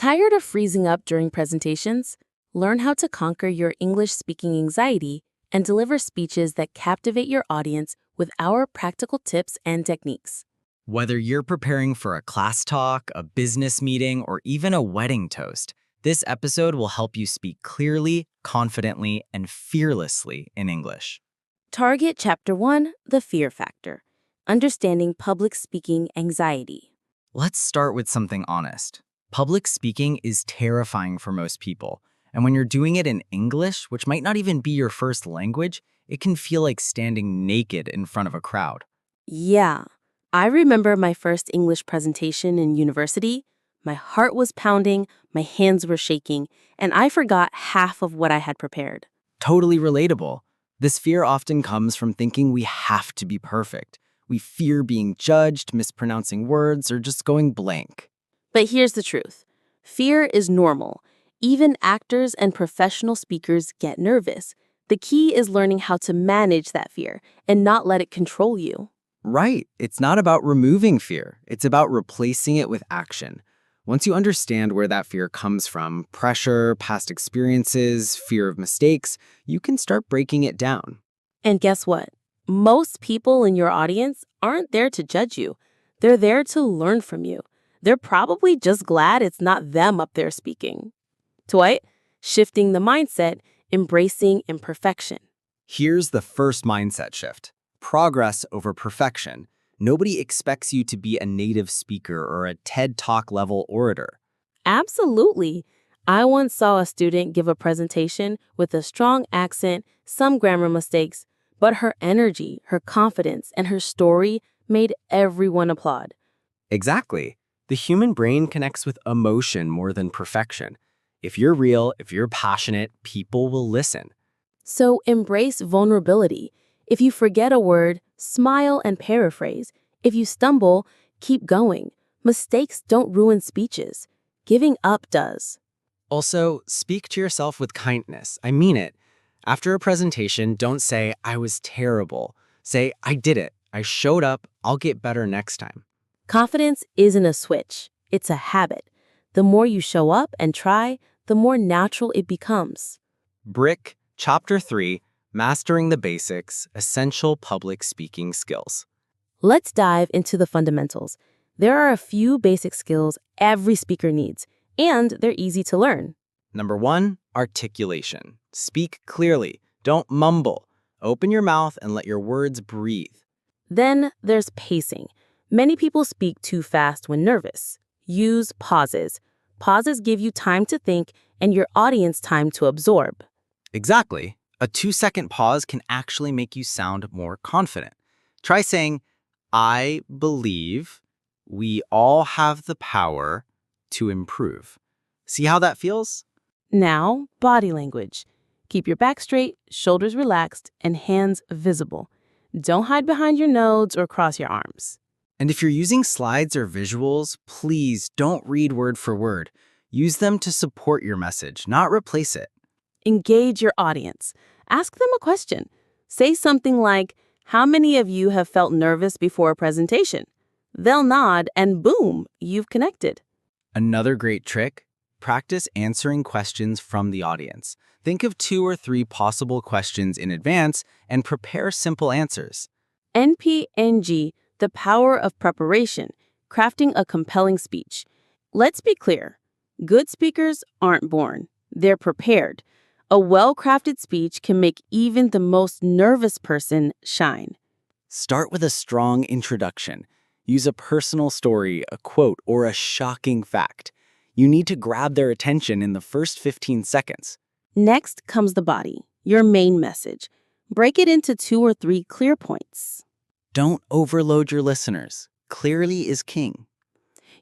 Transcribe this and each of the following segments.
Tired of freezing up during presentations? Learn how to conquer your English speaking anxiety and deliver speeches that captivate your audience with our practical tips and techniques. Whether you're preparing for a class talk, a business meeting, or even a wedding toast, this episode will help you speak clearly, confidently, and fearlessly in English. Target Chapter 1, The Fear Factor, Understanding Public Speaking Anxiety. Let's start with something honest. Public speaking is terrifying for most people, and when you're doing it in English, which might not even be your first language, it can feel like standing naked in front of a crowd. Yeah, I remember my first English presentation in university. My heart was pounding, my hands were shaking, and I forgot half of what I had prepared. Totally relatable. This fear often comes from thinking we have to be perfect. We fear being judged, mispronouncing words, or just going blank. But here's the truth. Fear is normal. Even actors and professional speakers get nervous. The key is learning how to manage that fear and not let it control you. Right. It's not about removing fear. It's about replacing it with action. Once you understand where that fear comes from, pressure, past experiences, fear of mistakes, you can start breaking it down. And guess what? Most people in your audience aren't there to judge you. They're there to learn from you. They're probably just glad it's not them up there speaking. Dwight, shifting the mindset, embracing imperfection. Here's the first mindset shift. Progress over perfection. Nobody expects you to be a native speaker or a TED Talk level orator. Absolutely. I once saw a student give a presentation with a strong accent, some grammar mistakes, but her energy, her confidence, and her story made everyone applaud. Exactly. The human brain connects with emotion more than perfection. If you're real, if you're passionate, people will listen. So embrace vulnerability. If you forget a word, smile and paraphrase. If you stumble, keep going. Mistakes don't ruin speeches. Giving up does. Also, speak to yourself with kindness. I mean it. After a presentation, don't say, "I was terrible." Say, "I did it. I showed up. I'll get better next time." Confidence isn't a switch. It's a habit. The more you show up and try, the more natural it becomes. Brick, Chapter 3, Mastering the Basics, Essential Public Speaking Skills. Let's dive into the fundamentals. There are a few basic skills every speaker needs, and they're easy to learn. Number 1, articulation. Speak clearly. Don't mumble. Open your mouth and let your words breathe. Then there's pacing. Many people speak too fast when nervous. Use pauses. Pauses give you time to think and your audience time to absorb. Exactly. A 2-second pause can actually make you sound more confident. Try saying, "I believe we all have the power to improve." See how that feels? Now, body language. Keep your back straight, shoulders relaxed, and hands visible. Don't hide behind your notes or cross your arms. And if you're using slides or visuals, please don't read word for word. Use them to support your message, not replace it. Engage your audience. Ask them a question. Say something like, "How many of you have felt nervous before a presentation?" They'll nod and boom, you've connected. Another great trick, practice answering questions from the audience. Think of 2 or 3 possible questions in advance and prepare simple answers. NPNG, the power of preparation, crafting a compelling speech. Let's be clear. Good speakers aren't born. They're prepared. A well-crafted speech can make even the most nervous person shine. Start with a strong introduction. Use a personal story, a quote, or a shocking fact. You need to grab their attention in the first 15 seconds. Next comes the body, your main message. Break it into 2 or 3 clear points. Don't overload your listeners. Clearly is king.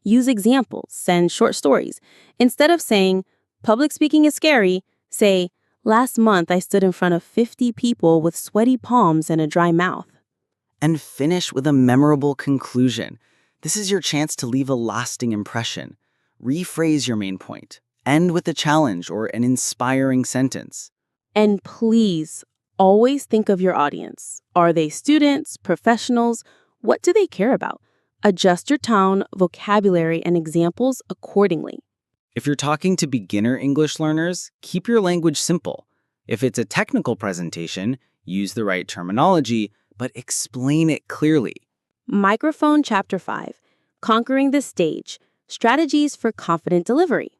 Use examples, send short stories. Instead of saying, "Public speaking is scary," say, "Last month I stood in front of 50 people with sweaty palms and a dry mouth." And finish with a memorable conclusion. This is your chance to leave a lasting impression. Rephrase your main point. End with a challenge or an inspiring sentence. And please, always think of your audience. Are they students, professionals? What do they care about? Adjust your tone, vocabulary, and examples accordingly. If you're talking to beginner English learners, keep your language simple. If it's a technical presentation, use the right terminology, but explain it clearly. Microphone Chapter 5, Conquering the Stage, Strategies for Confident Delivery.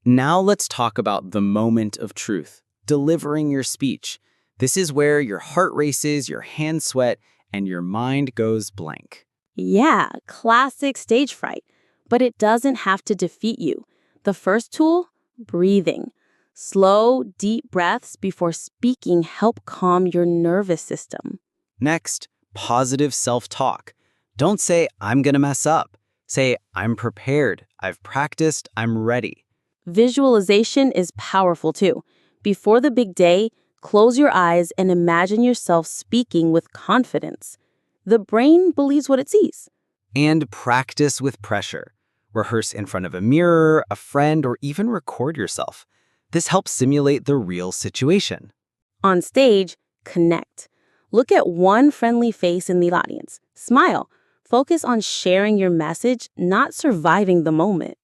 Now let's talk about the moment of truth, delivering your speech. This is where your heart races, your hands sweat, and your mind goes blank. Yeah, classic stage fright. But it doesn't have to defeat you. The first tool, breathing. Slow, deep breaths before speaking help calm your nervous system. Next, positive self-talk. Don't say, I'm gonna mess up. Say, I'm prepared, I've practiced, I'm ready. Visualization is powerful too. Before the big day, close your eyes and imagine yourself speaking with confidence. The brain believes what it sees. And practice with pressure. Rehearse in front of a mirror, a friend, or even record yourself. This helps simulate the real situation. On stage, connect. Look at one friendly face in the audience. Smile. Focus on sharing your message, not surviving the moment.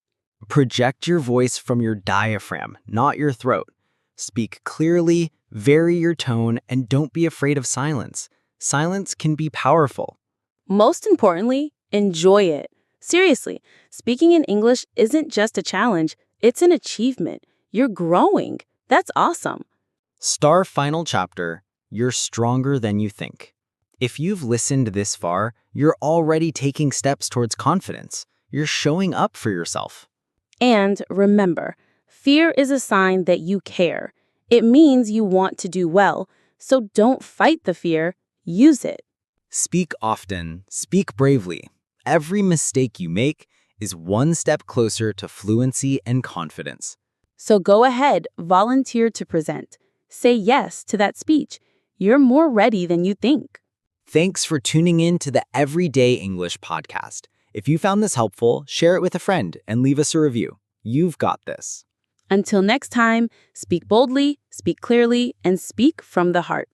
Project your voice from your diaphragm, not your throat. Speak clearly, vary your tone, and don't be afraid of silence. Silence can be powerful. Most importantly, enjoy it. Seriously, speaking in English isn't just a challenge, it's an achievement. You're growing. That's awesome. Star final chapter, you're stronger than you think. If you've listened this far, you're already taking steps towards confidence. You're showing up for yourself. And remember, fear is a sign that you care. It means you want to do well, so don't fight the fear, use it. Speak often, speak bravely. Every mistake you make is one step closer to fluency and confidence. So go ahead, volunteer to present. Say yes to that speech. You're more ready than you think. Thanks for tuning in to the Everyday English podcast. If you found this helpful, share it with a friend and leave us a review. You've got this. Until next time, speak boldly, speak clearly, and speak from the heart.